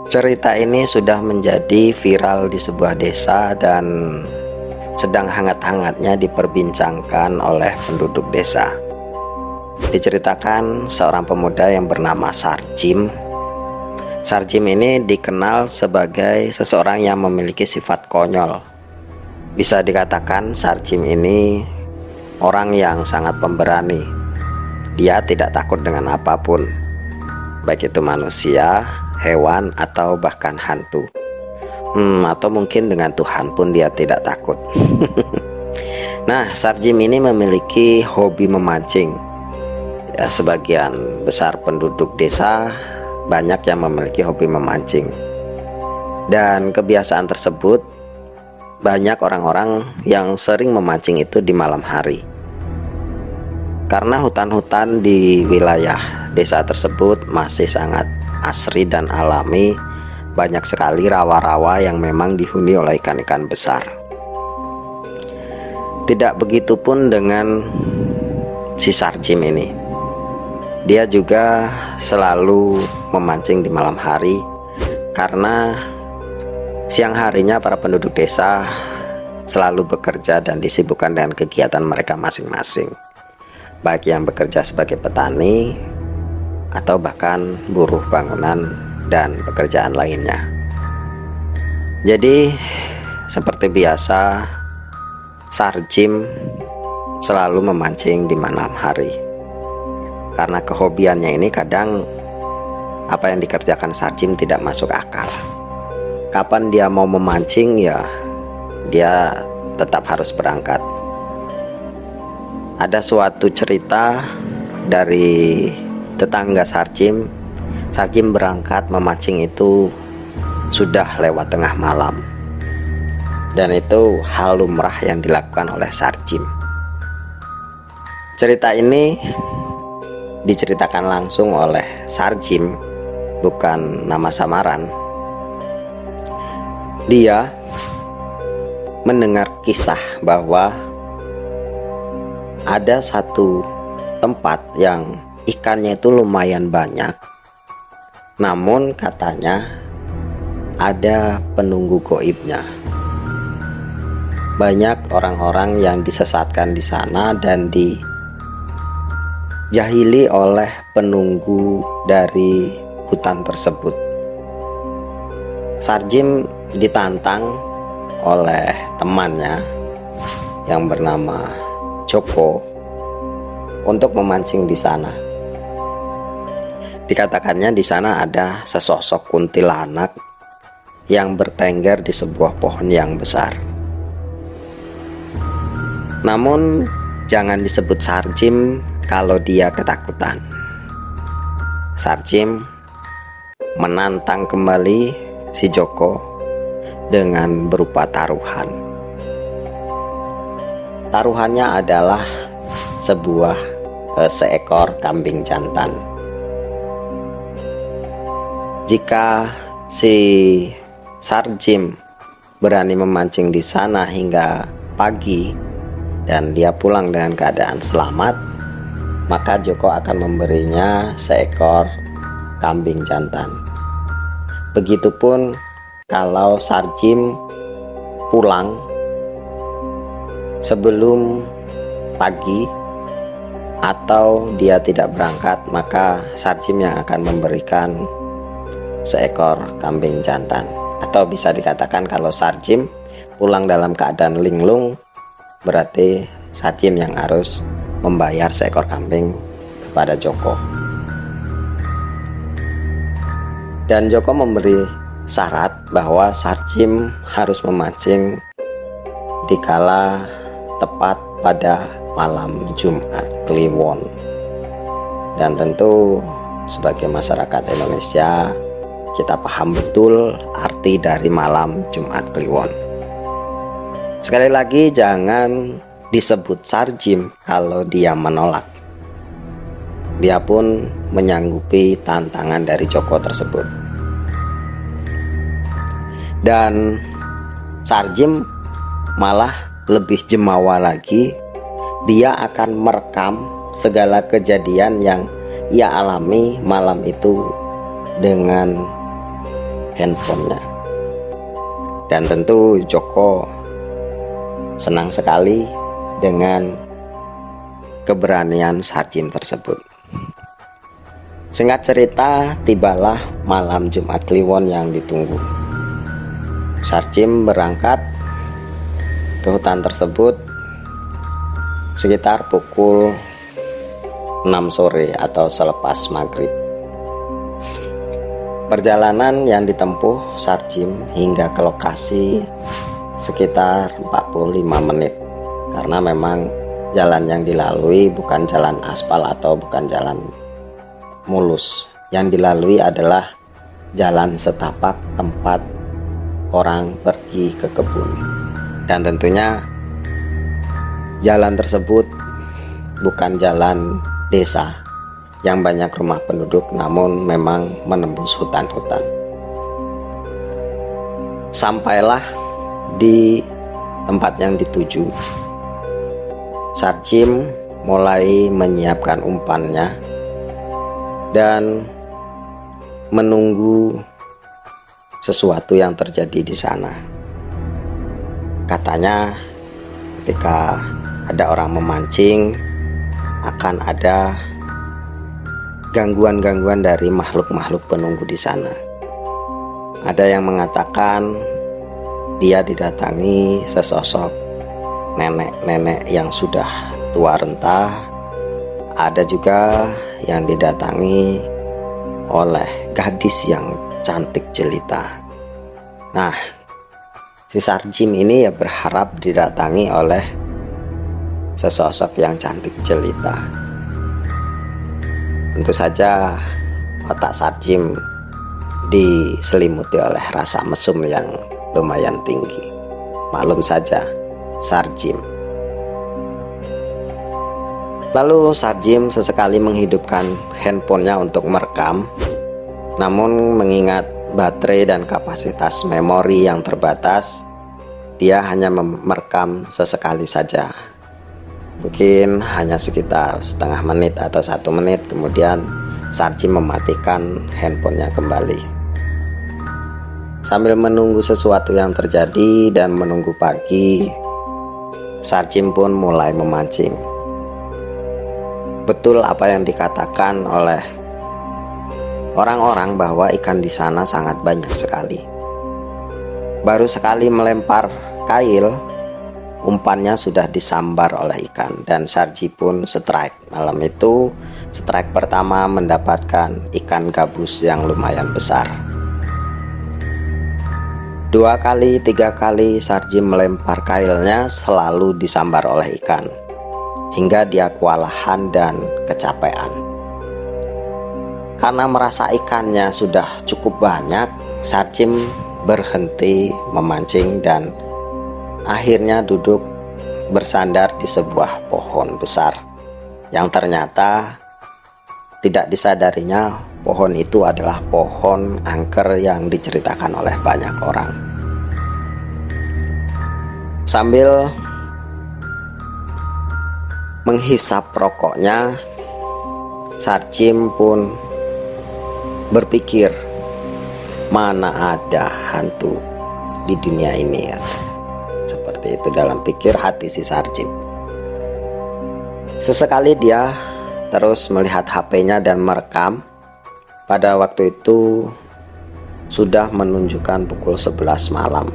Cerita ini sudah menjadi viral di sebuah desa dan sedang hangat-hangatnya diperbincangkan oleh penduduk desa. Diceritakan seorang pemuda yang bernama Sarjim. Sarjim ini dikenal sebagai seseorang yang memiliki sifat konyol. Bisa dikatakan Sarjim ini orang yang sangat pemberani. Dia tidak takut dengan apapun, baik itu manusia, hewan, atau bahkan hantu. Atau mungkin dengan Tuhan pun dia tidak takut. Nah, Sarjim ini memiliki hobi memancing. Ya, sebagian besar penduduk desa banyak yang memiliki hobi memancing. Dan kebiasaan tersebut banyak orang-orang yang sering memancing itu di malam hari. Karena hutan-hutan di wilayah desa tersebut masih sangat asri dan alami, banyak sekali rawa-rawa yang memang dihuni oleh ikan-ikan besar. Tidak begitu pun dengan si Sarjim ini. Dia juga selalu memancing di malam hari, karena siang harinya para penduduk desa selalu bekerja dan disibukkan dengan kegiatan mereka masing-masing, baik yang bekerja sebagai petani atau bahkan buruh bangunan dan pekerjaan lainnya. Jadi seperti biasa, Sarjim selalu memancing di malam hari. Karena kehobiannya ini, kadang apa yang dikerjakan Sarjim tidak masuk akal. Kapan dia mau memancing, ya dia tetap harus berangkat. Ada suatu cerita dari tetangga Sarjim. Sarjim berangkat memancing itu sudah lewat tengah malam, dan itu hal lumrah yang dilakukan oleh Sarjim. Cerita ini diceritakan langsung oleh Sarjim, bukan nama samaran. Dia mendengar kisah bahwa ada satu tempat yang ikannya itu lumayan banyak, namun katanya ada penunggu gaibnya. Banyak orang-orang yang disesatkan di sana dan dijahili oleh penunggu dari hutan tersebut. Sarjim ditantang oleh temannya yang bernama Joko untuk memancing di sana. Dikatakannya di sana ada sesosok kuntilanak yang bertengger di sebuah pohon yang besar. Namun jangan disebut Sarjim kalau dia ketakutan. Sarjim menantang kembali si Joko dengan berupa taruhan. Taruhannya adalah seekor kambing jantan. Jika si Sarjim berani memancing di sana hingga pagi dan dia pulang dengan keadaan selamat, maka Joko akan memberinya seekor kambing jantan. Begitupun kalau Sarjim pulang sebelum pagi atau dia tidak berangkat, maka Sarjim yang akan memberikan seekor kambing jantan. Atau bisa dikatakan kalau Sarjim pulang dalam keadaan linglung, berarti Sarjim yang harus membayar seekor kambing kepada Joko. Dan Joko memberi syarat bahwa Sarjim harus memancing dikala tepat pada malam Jumat Kliwon. Dan tentu sebagai masyarakat Indonesia, kita paham betul arti dari malam Jumat Kliwon. Sekali lagi, jangan disebut Sarjim kalau dia menolak. Dia pun menyanggupi tantangan dari Joko tersebut. Dan Sarjim malah lebih jemawa lagi. Dia akan merekam segala kejadian yang ia alami malam itu dengan handphonenya. Dan tentu Joko senang sekali dengan keberanian Sarjim tersebut. Singkat cerita, tibalah malam Jumat Kliwon yang ditunggu. Sarjim berangkat ke hutan tersebut sekitar pukul 6 sore atau selepas maghrib. Perjalanan yang ditempuh Sarjim hingga ke lokasi sekitar 45 menit, karena memang jalan yang dilalui bukan jalan aspal atau bukan jalan mulus. Yang dilalui adalah jalan setapak tempat orang pergi ke kebun. Dan tentunya jalan tersebut bukan jalan desa yang banyak rumah penduduk, namun memang menembus hutan-hutan. Sampailah di tempat yang dituju. Sarjim mulai menyiapkan umpannya dan menunggu sesuatu yang terjadi di sana. Katanya ketika ada orang memancing akan ada gangguan-gangguan dari makhluk-makhluk penunggu di sana. Ada yang mengatakan dia didatangi sesosok nenek-nenek yang sudah tua renta. Ada juga yang didatangi oleh gadis yang cantik jelita. Nah, si Sarjim ini ya berharap didatangi oleh sesosok yang cantik jelita. Tentu saja otak Sarjim diselimuti oleh rasa mesum yang lumayan tinggi. Maklum saja, Sarjim. Lalu Sarjim sesekali menghidupkan handphonenya untuk merekam, namun mengingat baterai dan kapasitas memori yang terbatas, dia hanya merekam sesekali saja. Mungkin hanya sekitar setengah menit atau 1 menit, kemudian Sarjim mematikan handphonenya kembali. Sambil menunggu sesuatu yang terjadi dan menunggu pagi, Sarjim pun mulai memancing. Betul apa yang dikatakan oleh orang-orang bahwa ikan di sana sangat banyak sekali. Baru sekali melempar kail, umpannya sudah disambar oleh ikan dan Sarjim pun strike. Malam itu strike pertama mendapatkan ikan gabus yang lumayan besar. 2 kali, 3 kali Sarjim melempar kailnya selalu disambar oleh ikan, hingga dia kewalahan dan kecapean. Karena merasa ikannya sudah cukup banyak, Sarjim berhenti memancing dan akhirnya duduk bersandar di sebuah pohon besar yang ternyata tidak disadarinya pohon itu adalah pohon angker yang diceritakan oleh banyak orang. Sambil menghisap rokoknya, Sarjim pun berpikir, mana ada hantu di dunia ini ya. Seperti itu dalam pikir hati si Sarjim. Sesekali dia terus melihat HP-nya dan merekam. Pada waktu itu sudah menunjukkan pukul 11 malam.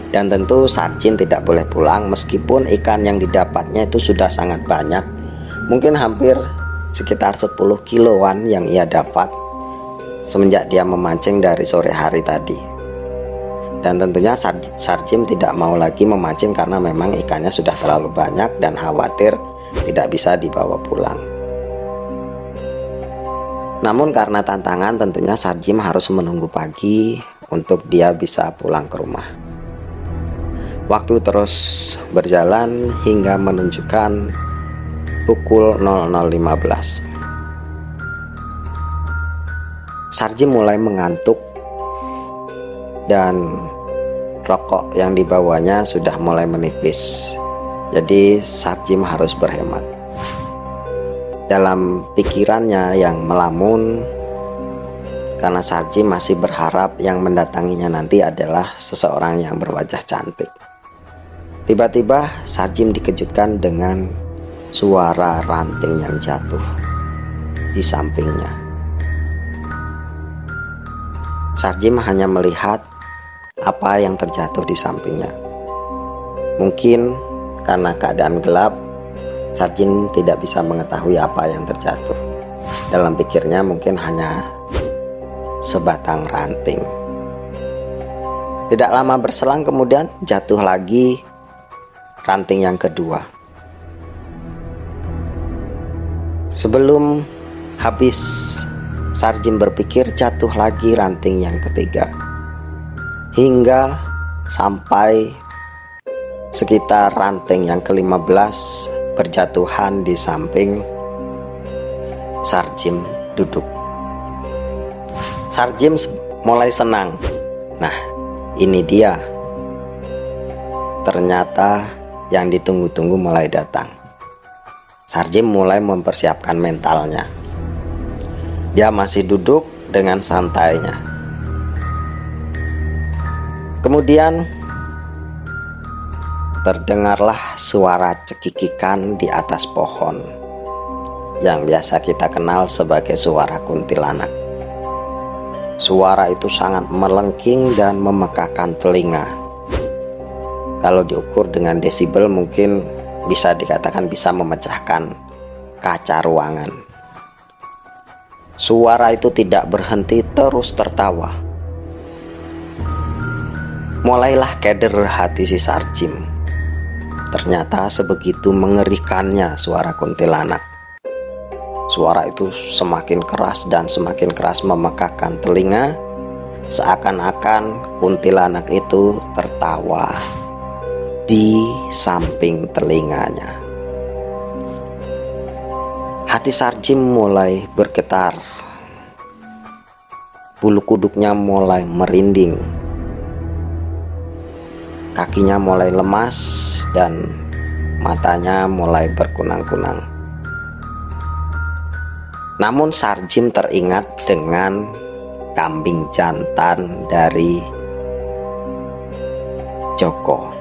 Dan tentu Sarjim tidak boleh pulang meskipun ikan yang didapatnya itu sudah sangat banyak. Mungkin hampir sekitar 10 kiloan yang ia dapat semenjak dia memancing dari sore hari tadi. Dan tentunya Sarjim tidak mau lagi memancing karena memang ikannya sudah terlalu banyak dan khawatir tidak bisa dibawa pulang. Namun karena tantangan, tentunya Sarjim harus menunggu pagi untuk dia bisa pulang ke rumah. Waktu terus berjalan hingga menunjukkan pukul 00.15. Sarjim mulai mengantuk dan rokok yang dibawanya sudah mulai menipis. Jadi Sarjim harus berhemat. Dalam pikirannya yang melamun, karena Sarjim masih berharap yang mendatanginya nanti adalah seseorang yang berwajah cantik. Tiba-tiba Sarjim dikejutkan dengan suara ranting yang jatuh di sampingnya. Sarjim hanya melihat apa yang terjatuh di sampingnya. Mungkin karena keadaan gelap, Sarjim tidak bisa mengetahui apa yang terjatuh. Dalam pikirnya mungkin hanya sebatang ranting. Tidak lama berselang kemudian jatuh lagi ranting yang kedua. Sebelum habis Sarjim berpikir, jatuh lagi ranting yang ketiga, hingga sampai sekitar ranting yang ke-15 berjatuhan di samping Sarjim duduk. Sarjim mulai senang. Nah, ini dia. Ternyata yang ditunggu-tunggu mulai datang. Sarjim mulai mempersiapkan mentalnya. Dia masih duduk dengan santainya. Kemudian terdengarlah suara cekikikan di atas pohon yang biasa kita kenal sebagai suara kuntilanak. Suara itu sangat melengking dan memekakan telinga. Kalau diukur dengan desibel mungkin bisa dikatakan bisa memecahkan kaca ruangan. Suara itu tidak berhenti, terus tertawa. Mulailah keder hati si Sarjim. Ternyata sebegitu mengerikannya suara kuntilanak. Suara itu semakin keras dan semakin keras memekakan telinga, seakan-akan kuntilanak itu tertawa di samping telinganya. Hati Sarjim mulai bergetar. Bulu kuduknya mulai merinding. Kakinya mulai lemas dan matanya mulai berkunang-kunang. Namun Sarjim teringat dengan kambing jantan dari Joko.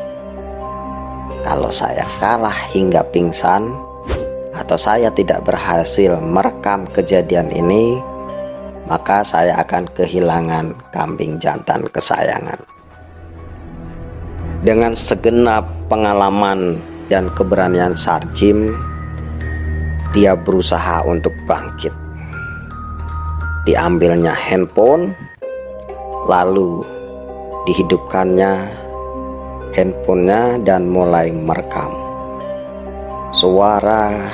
Kalau saya kalah hingga pingsan, atau saya tidak berhasil merekam kejadian ini, maka saya akan kehilangan kambing jantan kesayangan. Dengan segenap pengalaman dan keberanian Sarjim, dia berusaha untuk bangkit. Diambilnya handphone, lalu dihidupkannya handphonenya dan mulai merekam. Suara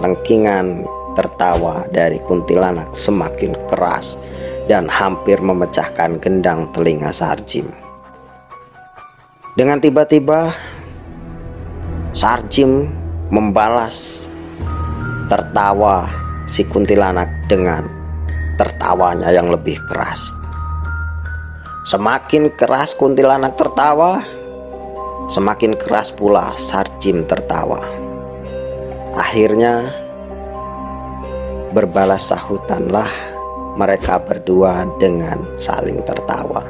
lengkingan tertawa dari kuntilanak semakin keras dan hampir memecahkan gendang telinga Sarjim. Dengan tiba-tiba Sarjim membalas tertawa si kuntilanak dengan tertawanya yang lebih keras. Semakin keras kuntilanak tertawa, semakin keras pula Sarjim tertawa. Akhirnya berbalas sahutanlah mereka berdua dengan saling tertawa.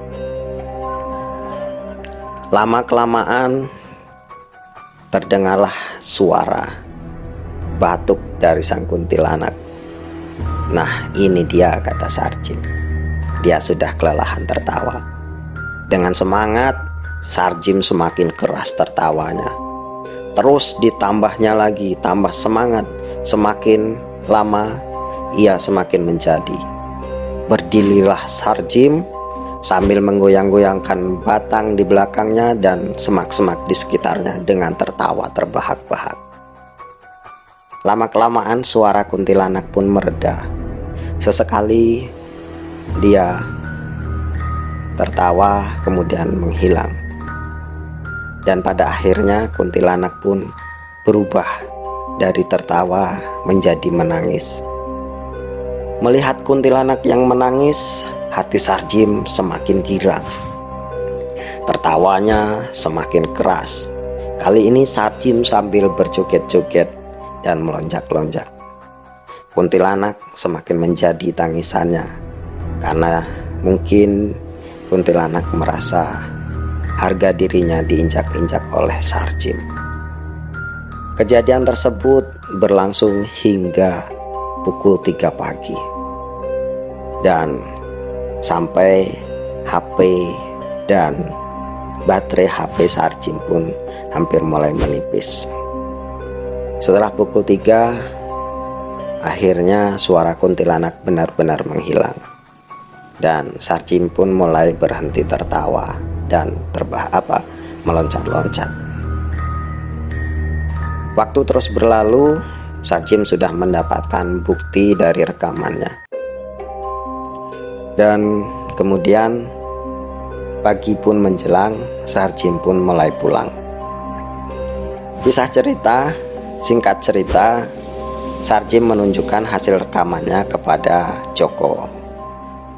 Lama-kelamaan terdengarlah suara batuk dari sang kuntilanak. Nah, ini dia, kata Sarjim. Dia sudah kelelahan tertawa. Dengan semangat, Sarjim semakin keras tertawanya. Terus ditambahnya lagi, tambah semangat. Semakin lama ia semakin menjadi. Berdirilah Sarjim sambil menggoyang-goyangkan batang di belakangnya dan semak-semak di sekitarnya dengan tertawa terbahak-bahak. Lama-kelamaan suara kuntilanak pun mereda. Sesekali dia tertawa kemudian menghilang. Dan pada akhirnya kuntilanak pun berubah dari tertawa menjadi menangis. Melihat kuntilanak yang menangis, hati Sarjim semakin girang. Tertawanya semakin keras. Kali ini Sarjim sambil berjoget-joget dan melonjak-lonjak. Kuntilanak semakin menjadi tangisannya. karena mungkin kuntilanak merasa harga dirinya diinjak-injak oleh Sarjim. Kejadian tersebut berlangsung hingga pukul 3 pagi dan sampai HP dan baterai HP Sarjim pun hampir mulai menipis. Setelah pukul 3, akhirnya suara kuntilanak benar-benar menghilang dan Sarjim pun mulai berhenti tertawa dan meloncat-loncat. Waktu terus berlalu, Sarjim sudah mendapatkan bukti dari rekamannya. Dan kemudian pagi pun menjelang, Sarjim pun mulai pulang. Singkat cerita, Sarjim menunjukkan hasil rekamannya kepada Joko.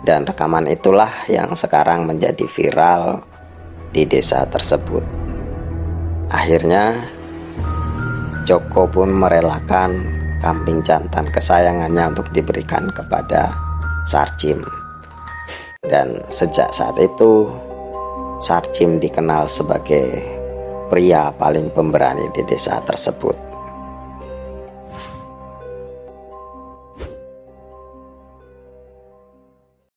Dan rekaman itulah yang sekarang menjadi viral di desa tersebut. Akhirnya Joko pun merelakan kambing jantan kesayangannya untuk diberikan kepada Sarjim. Dan sejak saat itu Sarjim dikenal sebagai pria paling pemberani di desa tersebut.